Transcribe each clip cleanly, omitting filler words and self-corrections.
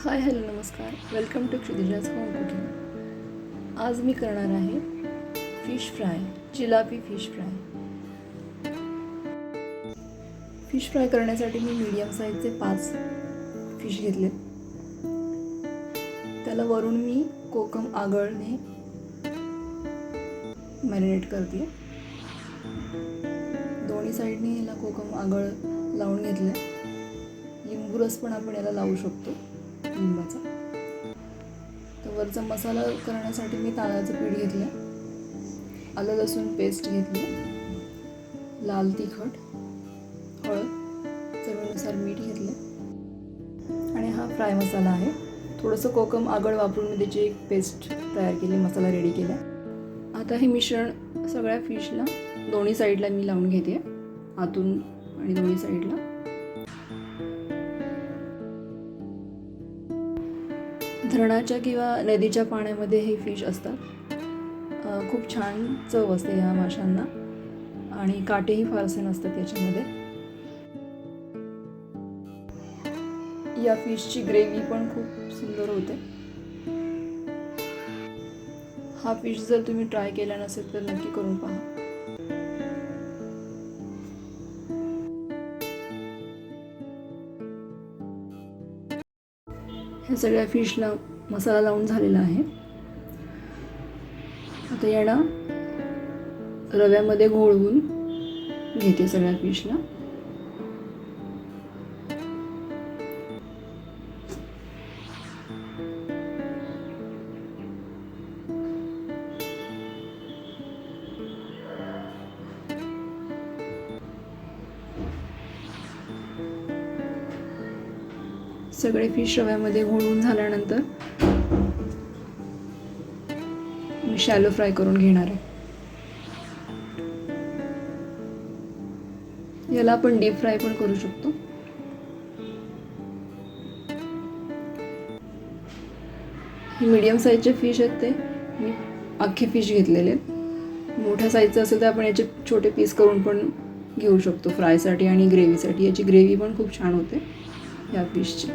हाय hello नमस्कार, welcome to Kshitija's home cooking. आज मी करणार आहे फिश फ्राय, जिलापी फिश फ्राय. फिश फ्राय करण्यासाठी मी मीडियम साईजचे 5 फिश घेतले. त्याला वरून मी कोकम आगळने मॅरिनेट करते. दोन्ही साईडने याला कोकम आगळ लावून घेतलं. लिंबू रस पण आपण याला लावू शकतो, लिंबाचा. तर वरचा मसाला करण्यासाठी मी तांदळाचं पीठ घेतलं, आलं लसूण पेस्ट घेतली, लाल तिखट, हळद, चवीनुसार मीठ घेतलं आणि हा फ्राय मसाला आहे. थोडंसं कोकम आगळ वापरून मी त्याची एक पेस्ट तयार केली, मसाला रेडी केला. आता हे मिश्रण सगळ्या फिशला दोन्ही साईडला मी लावून घेते, आतून आणि दोन्ही साईडला. धरणाच्या किंवा नदीच्या पाण्यामध्ये हे फिश असतात. खूप छान चव असते या माशांना आणि काटेही फारसे नसतात याच्यामध्ये. या फिशची ग्रेव्ही पण खूप सुंदर होते. हा फिश जर तुम्ही ट्राय केला नसेल तर नक्की करून पहा. ह्या सगळ्या फिशला मसाला लावून झालेला आहे. आता याला रव्यामध्ये घोळवून घेते सगळ्या फिशला. सगळे फिश रव्यामध्ये घोळवून झाल्यानंतर मी शॅलो फ्राय करून घेणार आहे. याला आपण डीप फ्राय पण करू शकतो. हे मीडियम साईजचे फिश आहेत, ते मी अख्खे फिश घेतलेले आहेत. मोठ्या साईजचं असेल तर आपण याचे छोटे पीस करून पण घेऊ शकतो फ्रायसाठी आणि ग्रेव्हीसाठी. याची ग्रेव्ही पण खूप छान होते या फिशची.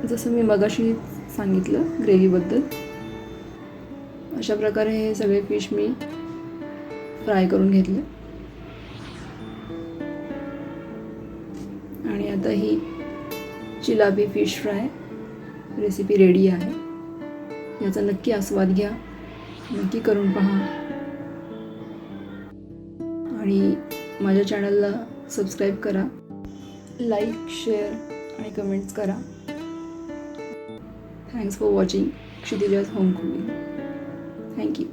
जसं मी मगाशी सांगितलं ग्रेव्हीबद्दल, अशा प्रकारे हे सगळे फिश मी फ्राय करून घेतले. आणि आता ही जिलापी फिश फ्राय रेसिपी रेडी आहे. याचा नक्की आस्वाद घ्या, नक्की करून पहा आणि माझ्या चॅनलला सबस्क्राईब करा, लाईक, शेअर आणि कमेंट्स करा. Thanks for watching Kshitija's home cooking. Thank you.